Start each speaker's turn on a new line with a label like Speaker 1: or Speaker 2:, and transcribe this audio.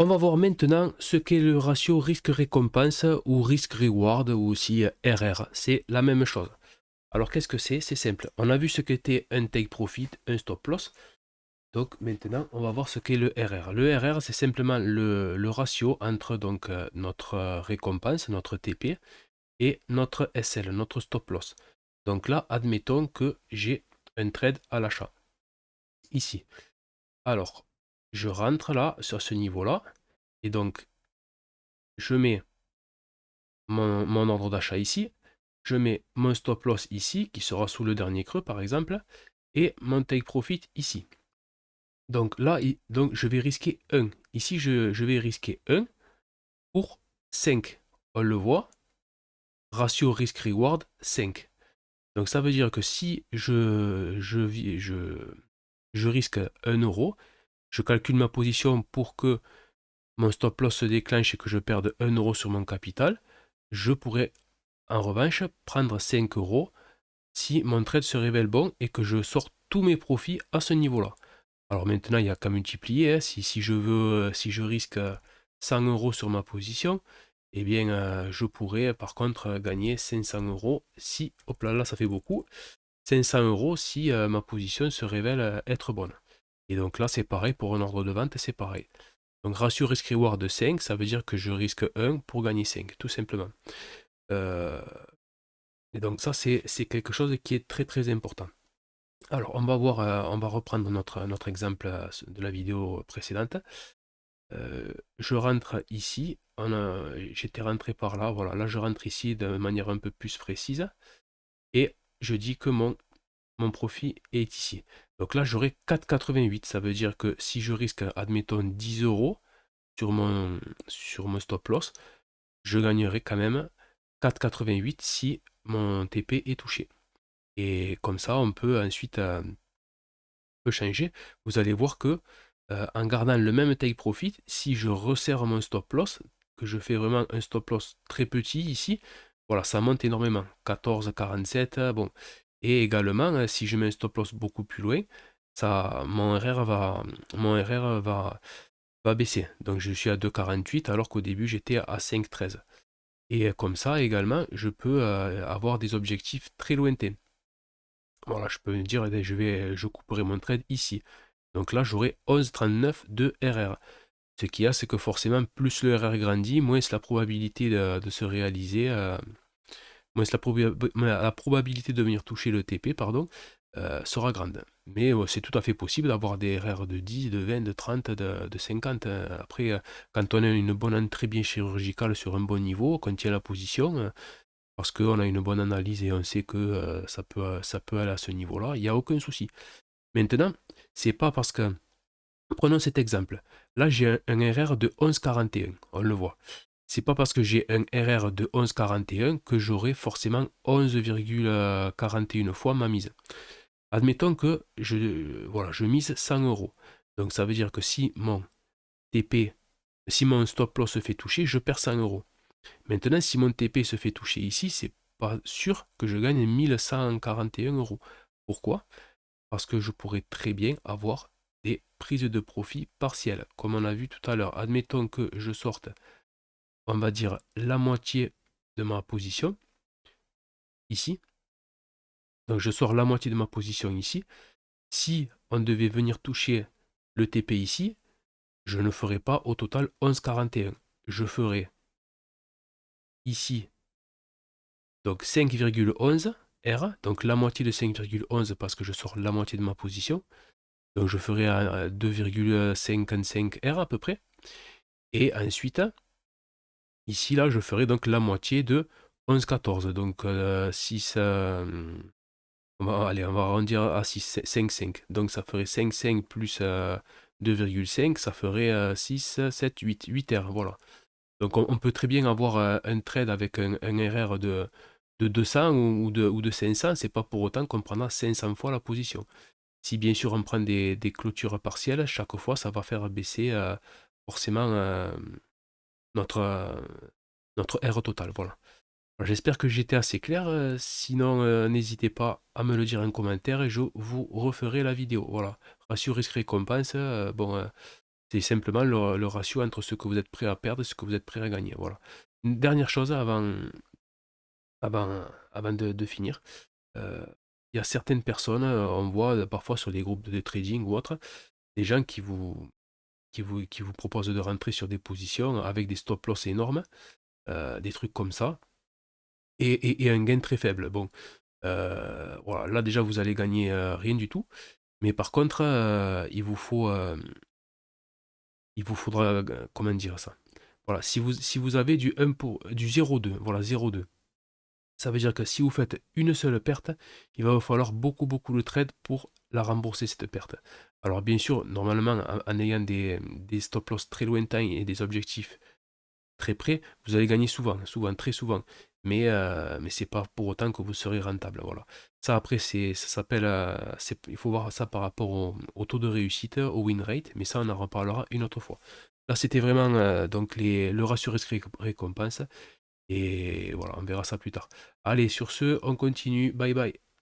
Speaker 1: On va voir maintenant ce qu'est le ratio risque-récompense ou risk-reward ou aussi RR. C'est la même chose. Alors qu'est-ce que c'est? C'est simple. On a vu ce qu'était un take profit, un stop loss. Donc maintenant, on va voir ce qu'est le RR. Le RR, c'est simplement le ratio entre donc, notre récompense, notre TP, et notre SL, notre stop loss. Donc là, admettons que j'ai un trade à l'achat, ici. Alors, je rentre là, sur ce niveau-là, et donc, je mets mon ordre d'achat ici, je mets mon stop loss ici, qui sera sous le dernier creux par exemple, et mon take profit ici. Donc là, donc je vais risquer 1. Ici, je vais risquer 1 pour 5. On le voit, ratio risk-reward 5. Donc ça veut dire que si je risque 1 euro, je calcule ma position pour que mon stop loss se déclenche et que je perde 1 euro sur mon capital, je pourrais en revanche prendre 5 euros si mon trade se révèle bon et que je sors tous mes profits à ce niveau-là. Alors maintenant, il n'y a qu'à multiplier. Hein. Si je risque 100 euros sur ma position, eh bien, je pourrais par contre gagner 500 euros si, hop là, là, ça fait beaucoup, 500 euros si ma position se révèle être bonne. Et donc là, c'est pareil pour un ordre de vente, c'est pareil. Donc ratio risk-reward de 5, ça veut dire que je risque 1 pour gagner 5, tout simplement. Euh, et donc ça, c'est quelque chose qui est très très important. Alors, on va voir, on va reprendre notre exemple de la vidéo précédente. Je rentre ici, j'étais rentré par là, voilà, là je rentre ici de manière un peu plus précise, et je dis que mon profit est ici. Donc là j'aurai 4,88, ça veut dire que si je risque, admettons, 10 euros sur mon stop loss, je gagnerai quand même 4,88 si mon TP est touché. Et comme ça, on peut ensuite changer. Vous allez voir que en gardant le même take profit, si je resserre mon stop loss, que je fais vraiment un stop loss très petit ici, voilà, ça monte énormément. 14,47, bon. Et également, si je mets un stop loss beaucoup plus loin, ça, mon RR va baisser. Donc je suis à 2,48 alors qu'au début j'étais à 5,13. Et comme ça également, je peux avoir des objectifs très lointains. Voilà, je peux me dire, eh bien, je couperai mon trade ici. Donc là, j'aurai 11,39 de RR. Ce qu'il y a, c'est que forcément, plus le RR grandit, moins la probabilité de se réaliser, moins la probabilité de venir toucher le TP, pardon, sera grande. Mais c'est tout à fait possible d'avoir des RR de 10, de 20, de 30, de 50. Après, quand on a une bonne entrée bien chirurgicale sur un bon niveau, qu'on tient la position, parce qu'on a une bonne analyse et on sait que ça peut aller à ce niveau-là, il n'y a aucun souci. Maintenant, c'est pas parce que... Prenons cet exemple. Là, j'ai un RR de 11,41, on le voit. C'est pas parce que j'ai un RR de 11,41 que j'aurai forcément 11,41 fois ma mise. Admettons que voilà, je mise 100 euros. Donc ça veut dire que si mon TP, si mon stop loss se fait toucher, je perds 100 euros. Maintenant, si mon TP se fait toucher ici, c'est pas sûr que je gagne 1141 euros. Pourquoi? Parce que je pourrais très bien avoir des prises de profit partielles, comme on a vu tout à l'heure. Admettons que je sorte, on va dire, la moitié de ma position, ici. Donc je sors la moitié de ma position ici. Si on devait venir toucher le TP ici, je ne ferai pas au total 11,41. Je ferai ici donc 5,11 R, donc la moitié de 5,11 parce que je sors la moitié de ma position. Donc je ferai à 2,55 R à peu près. Et ensuite, ici là, je ferai donc la moitié de 11,14. Donc 6, allez, on va arrondir à 6, 5,5. Donc ça ferait 5,5 plus 2,5, ça ferait 6, 7, 8, 8 R, voilà. Donc on peut très bien avoir un trade avec un RR de 200 ou de 500, c'est pas pour autant qu'on prendra 500 fois la position. Si bien sûr on prend des clôtures partielles, chaque fois ça va faire baisser forcément notre, notre R total. Voilà. J'espère que j'étais assez clair. Sinon, n'hésitez pas à me le dire en commentaire et je vous referai la vidéo. Voilà. Ratio risque récompense. Bon, C'est simplement le ratio entre ce que vous êtes prêt à perdre et ce que vous êtes prêt à gagner. Voilà. Une dernière chose avant de finir. Il y a certaines personnes, on voit parfois sur les groupes de trading ou autres, des gens qui vous proposent de rentrer sur des positions avec des stop loss énormes, des trucs comme ça, et un gain très faible. Bon, voilà, là déjà vous allez gagner rien du tout, mais par contre, il vous faudra, comment dire ça? Voilà, si vous avez du 0,2, voilà 0,2. Ça veut dire que si vous faites une seule perte, il va vous falloir beaucoup, beaucoup de trades pour la rembourser, cette perte. Alors bien sûr, normalement, en ayant des stop loss très lointains et des objectifs très près, vous allez gagner souvent, souvent, très souvent. Mais c'est pas pour autant que vous serez rentable. Voilà. Ça après, ça s'appelle, il faut voir ça par rapport au taux de réussite, au win rate, mais ça on en reparlera une autre fois. Là, c'était vraiment donc le ratio risque-récompense. Et voilà, on verra ça plus tard. Allez, sur ce, on continue. Bye bye.